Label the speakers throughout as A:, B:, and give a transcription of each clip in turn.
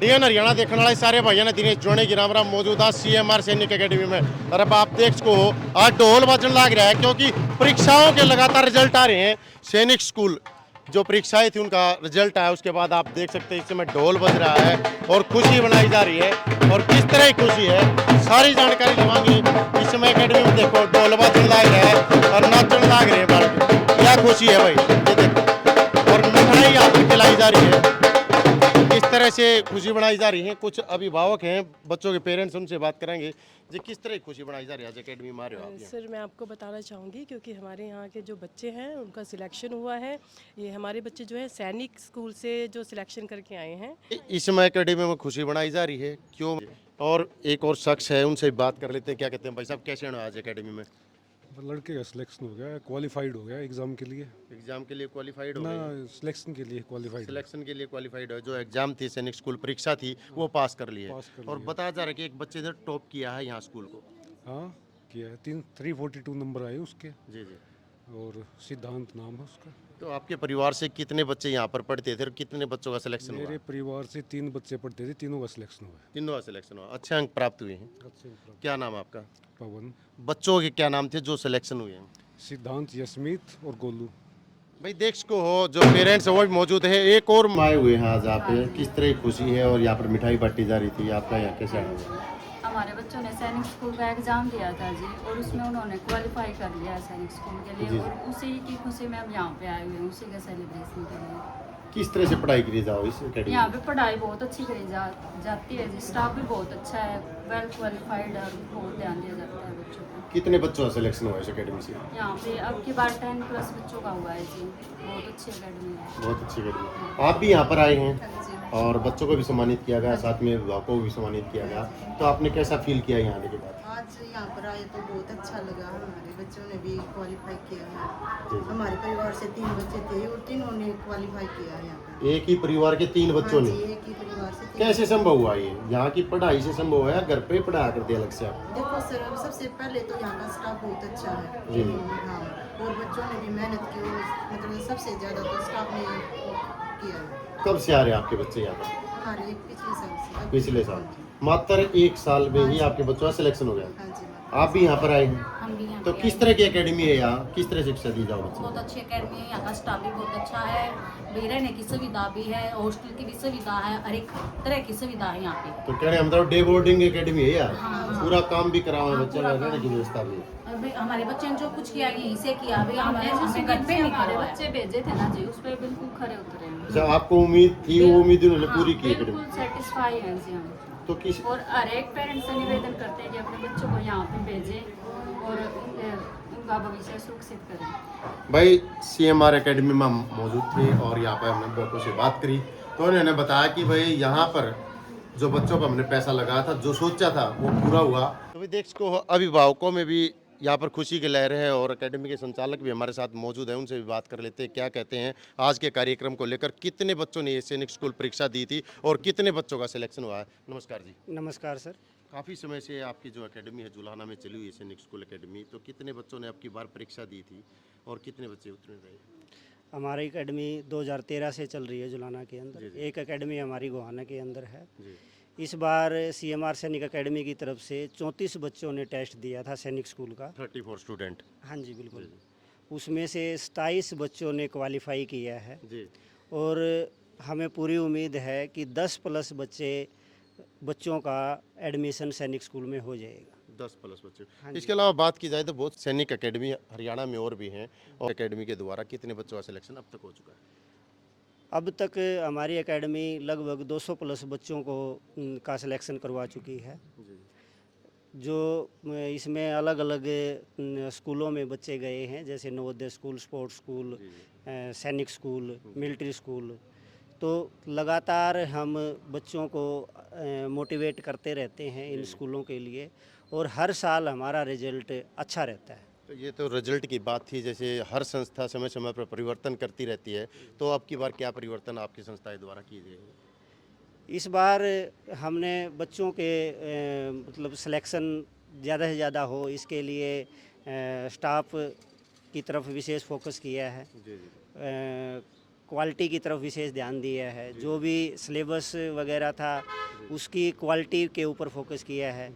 A: DN Haryana देखने वाले सारे भाइयों ने दिनेश जोने की राम मौजूदा सीएमआर सैनिक एकेडमी में। और अब आप देख सको हो आज ढोल बजने लग रहा है क्योंकि परीक्षाओं के लगातार रिजल्ट आ रहे हैं। सैनिक स्कूल जो परीक्षाएं थी उनका रिजल्ट आया, उसके बाद आप देख सकते हैं इस समय ढोल बज रहा है और खुशी मनाई जा रही है। और किस तरह की खुशी है सारी जानकारी देवांगे। इस समय एकेडमी में देखो ढोल बजने लग रहा है और नाचने लग रहे हैं बालक। क्या खुशी है भाई, ये देखो। और मिठाई यहाँ पर खिलाई जा रही है, किस तरह से खुशी बनाई जा रही है। कुछ अभिभावक हैं, बच्चों के पेरेंट्स, उनसे बात करेंगे जी किस तरह की खुशी बनाई जा रही है आज एकेडमी में आ रहे हो आप यहाँ?
B: सर मैं आपको बताना चाहूँगी क्योंकि हमारे यहाँ के जो बच्चे हैं उनका सिलेक्शन हुआ है। ये हमारे बच्चे जो है सैनिक स्कूल से जो सिलेक्शन करके आए हैं।
A: इस समय एकेडमी में खुशी बनाई जा रही है क्यों? और एक और शख्स है, उनसे बात कर लेते हैं। क्या कहते हैं भाई साहब, कैसे हैं आज एकेडमी में?
C: लड़के का सिलेक्शन हो गया, क्वालिफाइड हो गया एग्ज़ाम के लिए।
A: एग्जाम के लिए क्वालिफाइड हो
C: ना
A: गए?
C: सिलेक्शन के लिए क्वालिफाइड।
A: सिलेक्शन के लिए क्वालिफाइड है। जो एग्जाम थी, सैनिक स्कूल परीक्षा थी, वो पास कर ली है।
C: पास कर
A: और
C: लिया।
A: बताया जा रहा है कि एक बच्चे ने टॉप किया है यहाँ स्कूल को।
C: हाँ किया है, 342 नंबर आए उसके।
A: जी जी।
C: और सिद्धांत नाम है उसका।
A: तो आपके परिवार से कितने बच्चे यहाँ पर पढ़ते थे और कितने बच्चों का सिलेक्शन हुआ?
C: मेरे परिवार से 3 बच्चे पढ़ते थे, तीनों का सिलेक्शन हुआ है।
A: तीनों का सिलेक्शन हुआ, अच्छे अंक प्राप्त हुए हैं।
C: अच्छे
A: क्या नाम है आपका?
C: पवन,
A: बच्चों के क्या नाम थे जो सिलेक्शन हुए हैं?
C: सिद्धांत, यशमीत और गोलू।
A: भाई देख सको हो जो पेरेंट्स है वो भी मौजूद है। एक और आए हुए हैं आज आप, किस तरह की खुशी है और यहाँ पर मिठाई बांटी जा रही थी, आपका यहाँ कैसे आया?
D: हमारे बच्चों ने सैनिक स्कूल का एग्ज़ाम दिया था जी, और उसमें उन्होंने क्वालिफाई कर लिया है सैनिक स्कूल के
A: जी।
D: लिए, और उसी की खुशी में हम यहाँ पे आए हुए हैं, उसी के सेलिब्रेशन के लिए।
A: किस तरह से पढ़ाई करी जाओ इस एकेडमी
D: यहाँ
A: में?
D: पे पढ़ाई बहुत अच्छी करी जाती है जी, स्टाफ भी बहुत अच्छा है, वेल क्वालिफाइड, और बहुत ध्यान दिया जाता है बच्चों को।
A: कितने बच्चों का सिलेक्शन हुआ इस एकेडमी से?
D: यहाँ पे अब की बार 10+ बच्चों का हुआ है जी, बहुत अच्छी अकेडमी है।
A: बहुत अच्छी एकेडमी। आप भी यहाँ पर आए हैं
D: जी।
A: और बच्चों को भी सम्मानित किया गया, साथ में अभिभावकों को भी सम्मानित किया गया। तो आपने कैसा फील किया यहाँ आने के बाद?
E: आज यहाँ पर आए तो बहुत अच्छा लगा। हमारे बच्चों ने भी क्वालिफाई किया
A: जी,
E: है।
A: जी।
E: हमारे परिवार से 3 बच्चे थे और तीनों ने क्वालिफाई किया है यहाँ पर।
A: एक ही परिवार के 3 बच्चों
E: हाँ
A: ने?
E: जी, एक ही परिवार से 3
A: कैसे संभव हुआ ये? यहाँ की पढ़ाई से संभव है या घर पे पढ़ाया करते अलग से आप?
E: देखो सर, अब सबसे पहले तो यहाँ का स्टाफ बहुत अच्छा
A: जी।
E: है। हाँ, और बच्चों ने भी मेहनत की, और मतलब सबसे ज़्यादा तो स्टाफ ने किया है।
A: कब से आ रहे हैं आपके बच्चे यहाँ पर?
E: हमारे पिछले साल से।
A: पिछले साल? मात्र 1 साल में ही आपके बच्चों का सिलेक्शन हो गया?
E: हाँ जी।
A: आप भी यहाँ पर आए हैं,
D: हम भी यहाँ
A: तो
D: पे
A: किस
D: आए
A: तरह की एकेडमी है यहाँ? किस तरह शिक्षा दी जाओ बच्चों
D: बहुत
A: को?
D: अच्छी अकेडमी है, यहाँ का स्टाफ भी बहुत अच्छा है, भी रहने की सुविधा भी है, हॉस्टल की भी सुविधा है, हर एक तरह की सुविधा है यहाँ पे।
A: तो कह रहे मतलब डे बोर्डिंग एकेडमी है यार?
D: हाँ, हाँ।
A: पूरा काम भी कराओ
D: हाँ,
A: बच्चे
D: पूरा
A: रहने
D: काम।
A: की व्यवस्था भी है।
D: और भाई हमारे बच्चे ने जो कुछ किया यहीं से किया, भाई हमें घर पे नहीं
F: हमारे
D: करवाया।
F: बच्चे भेजे थे ना जी, उस पर बिल्कुल खरे उतरे हैं।
A: अच्छा, आपको उम्मीद थी, वो उम्मीद उन्होंने पूरी की
F: बिल्कुल
A: एकेडमी?
F: सेटिस्फाई हैं जी हम।
A: तो किस
F: और हर एक पेरेंट्स से निवेदन करते हैं कि अपने बच्चों को यहाँ पे भेजें और उनका भविष्य सुरक्षित करें।
A: भाई सीएमआर एकेडमी में हम मौजूद थे और यहाँ पर हमने बच्चों से बात करी तो उन्होंने बताया कि भाई यहाँ पर जो बच्चों को हमने पैसा लगाया था, जो सोचा था वो पूरा हुआ। तो भाई देख सको अभिभावकों में भी यहाँ पर खुशी की लहर है और एकेडमी के संचालक भी हमारे साथ मौजूद हैं, उनसे भी बात कर लेते हैं क्या कहते हैं आज के कार्यक्रम को लेकर। कितने बच्चों ने ये सैनिक स्कूल परीक्षा दी थी और कितने बच्चों का सिलेक्शन हुआ है? नमस्कार जी।
G: नमस्कार सर।
A: काफ़ी समय से आपकी जो एकेडमी है जुलाना में चली हुई है सैनिक स्कूल एकेडमी, तो कितने बच्चों ने आपकी बार परीक्षा दी थी और कितने बच्चे उत्तीर्ण रहे?
G: हमारी एकेडमी 2013 से चल रही है जुलाना के
A: जी,
G: अंदर।
A: जी।
G: एक एकेडमी हमारी गोहाना के अंदर है।
A: जी
G: इस बार सीएमआर सैनिक एकेडमी की तरफ से 34 बच्चों ने टेस्ट दिया था सैनिक स्कूल का।
A: 34 स्टूडेंट।
G: हाँ जी बिल्कुल।
A: जी,
G: उसमें से 27 बच्चों ने क्वालिफाई किया है
A: जी।
G: और हमें पूरी उम्मीद है कि 10+ बच्चों का एडमिशन सैनिक स्कूल में हो जाएगा।
A: 10+ बच्चे।
G: हाँ
A: इसके अलावा बात की जाए तो बहुत सैनिक एकेडमी हरियाणा में और भी हैं, और एकेडमी के द्वारा कितने बच्चों का सिलेक्शन अब तक हो चुका है?
G: अब तक हमारी एकेडमी लगभग 200+ बच्चों को का सिलेक्शन करवा चुकी है।
A: जी
G: जो इसमें अलग अलग स्कूलों में बच्चे गए हैं, जैसे नवोदय स्कूल, स्पोर्ट्स स्कूल,
A: जी।
G: सैनिक स्कूल, मिलिट्री स्कूल। तो लगातार हम बच्चों को मोटिवेट करते रहते हैं इन स्कूलों के लिए, और हर साल हमारा रिजल्ट अच्छा रहता है।
A: तो ये तो रिजल्ट की बात थी, जैसे हर संस्था समय समय पर परिवर्तन करती रहती है, तो अब की बार क्या परिवर्तन आपकी संस्था द्वारा किए गए?
G: इस बार हमने बच्चों के मतलब सिलेक्शन ज़्यादा से ज़्यादा हो, इसके लिए स्टाफ की तरफ विशेष फोकस किया है।
A: जी जी।
G: क्वालिटी की तरफ विशेष ध्यान दिया है। जो भी सिलेबस वगैरह था उसकी क्वालिटी के ऊपर फोकस किया है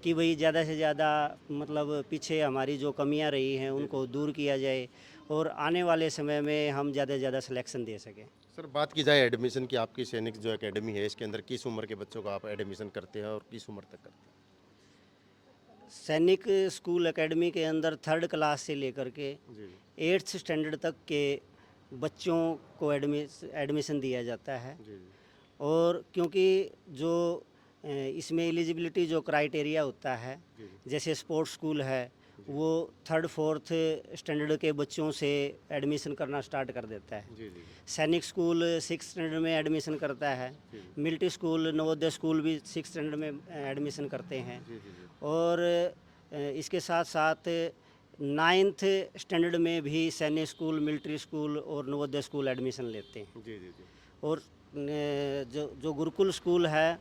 G: कि भाई ज़्यादा से ज़्यादा मतलब पीछे हमारी जो कमियां रही हैं उनको दूर किया जाए और आने वाले समय में हम ज़्यादा से ज़्यादा सिलेक्शन दे सकें।
A: सर बात की जाए एडमिशन की, आपकी सैनिक जो एकेडमी है इसके अंदर किस उम्र के बच्चों का आप एडमिशन करते हैं और किस उम्र तक करते हैं?
G: सैनिक स्कूल एकेडमी के अंदर 3rd क्लास से लेकर के 8th स्टैंडर्ड तक के बच्चों को एडमिशन दिया जाता है। और क्योंकि जो इसमें एलिजिबिलिटी जो क्राइटेरिया होता है, जैसे स्पोर्ट्स स्कूल है वो 3rd 4th स्टैंडर्ड के बच्चों से एडमिशन करना स्टार्ट कर देता है। सैनिक स्कूल 6th स्टैंडर्ड में एडमिशन करता है। मिलिट्री स्कूल नवोदय स्कूल भी 6th स्टैंडर्ड में एडमिशन करते हैं। और इसके साथ साथ 9th स्टैंडर्ड में भी सैनिक स्कूल, मिलिट्री स्कूल और नवोदय स्कूल एडमिशन लेते हैं। और जो गुरुकुल स्कूल है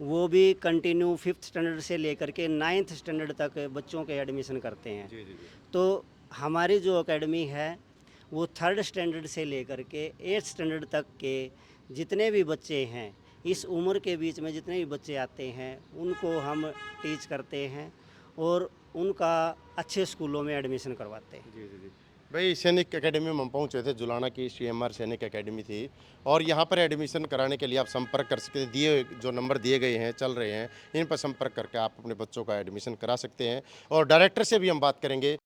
G: वो भी कंटिन्यू 5th स्टैंडर्ड से लेकर के 9th स्टैंडर्ड तक बच्चों के एडमिशन करते हैं। तो हमारी जो एकेडमी है वो 3rd स्टैंडर्ड से लेकर के 8th स्टैंडर्ड तक के जितने भी बच्चे हैं, इस उम्र के बीच में जितने भी बच्चे आते हैं उनको हम टीच करते हैं और उनका अच्छे स्कूलों में एडमिशन करवाते हैं।
A: भाई सैनिक एकेडमी में हम पहुंचे थे, जुलाना की CMR सैनिक एकेडमी थी और यहाँ पर एडमिशन कराने के लिए आप संपर्क कर सकते हैं। दिए जो नंबर दिए गए हैं चल रहे हैं, इन पर संपर्क करके आप अपने बच्चों का एडमिशन करा सकते हैं। और डायरेक्टर से भी हम बात करेंगे।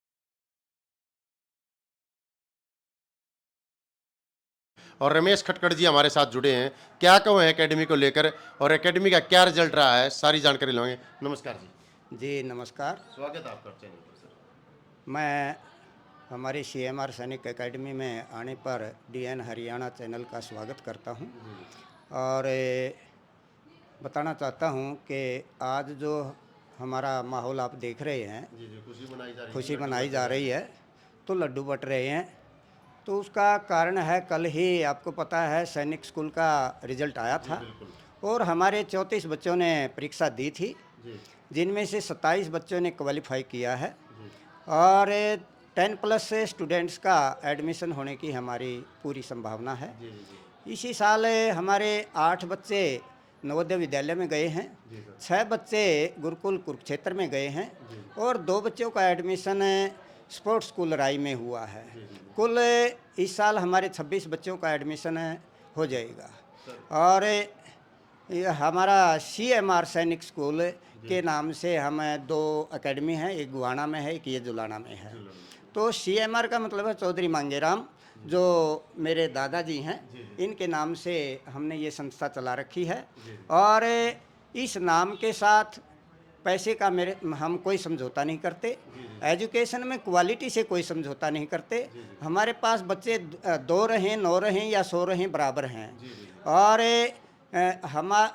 A: और रमेश खटकड़ जी हमारे साथ जुड़े हैं, क्या कहो है एकेडमी को लेकर और एकेडमी का क्या रिजल्ट रहा है, सारी जानकारी लेंगे। नमस्कार जी।
H: जी नमस्कार।
A: स्वागत है आपका चैनल पर सर।
H: मैं हमारी CMR सैनिक एकेडमी में आने पर DN हरियाणा चैनल का स्वागत करता हूं और बताना चाहता हूं कि आज जो हमारा माहौल आप देख रहे हैं, खुशी मनाई जा रही है तो लड्डू बट रहे हैं। तो उसका कारण है, कल ही आपको पता है सैनिक स्कूल का रिजल्ट आया था और हमारे 34 बच्चों ने परीक्षा दी थी, जिनमें से 27 बच्चों ने क्वालिफाई किया है और 10+ स्टूडेंट्स का एडमिशन होने की हमारी पूरी संभावना है। इसी साल हमारे 8 बच्चे नवोदय विद्यालय में गए हैं, 6 बच्चे गुरुकुल कुरुक्षेत्र में गए हैं और 2 बच्चों का एडमिशन स्पोर्ट्स स्कूल राई में हुआ है। कुल इस साल हमारे 26 बच्चों का एडमिशन हो जाएगा। और हमारा CMR सैनिक स्कूल के नाम से हम 2 एकेडमी हैं, एक गुहाना में है, एक ये जुलाना में है। तो CMR का मतलब है चौधरी मांगेराम, जो मेरे दादाजी हैं, इनके नाम से हमने ये संस्था चला रखी है। और इस नाम के साथ पैसे का हम कोई समझौता नहीं करते, एजुकेशन में क्वालिटी से कोई समझौता नहीं करते। हमारे पास बच्चे 2 रहें, 9 रहें या 100 रहें बराबर हैं। और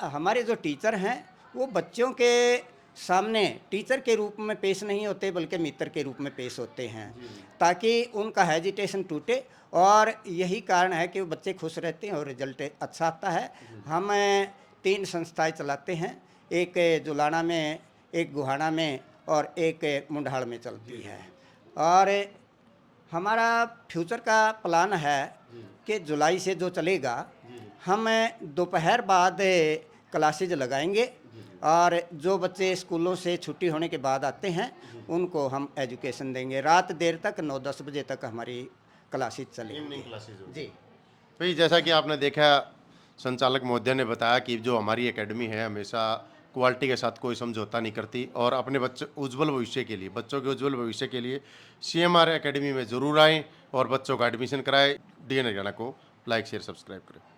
H: हमारे जो टीचर हैं वो बच्चों के सामने टीचर के रूप में पेश नहीं होते बल्कि मित्र के रूप में पेश होते हैं, ताकि उनका हेजिटेशन टूटे। और यही कारण है कि वो बच्चे खुश रहते हैं और रिजल्ट अच्छा आता है। हम 3 संस्थाएं चलाते हैं, एक जुलाना में, एक गुहाना में और एक मुंडाल में चलती है। और हमारा फ्यूचर का प्लान है कि जुलाई से जो चलेगा, हम दोपहर बाद क्लासेज लगाएंगे और जो बच्चे स्कूलों से छुट्टी होने के बाद आते हैं उनको हम एजुकेशन देंगे। रात देर तक 9-10 बजे तक हमारी क्लासेज चलेंगी जी।
A: भाई जैसा कि आपने देखा, संचालक महोदय ने बताया कि जो हमारी एकेडमी है हमेशा क्वालिटी के साथ कोई समझौता नहीं करती और अपने बच्चों उज्जवल भविष्य के लिए, बच्चों के उज्जवल भविष्य के लिए CMR एकेडमी में ज़रूर आएँ और बच्चों का एडमिशन कराएं। DN हरियाणा को लाइक शेयर सब्सक्राइब करें।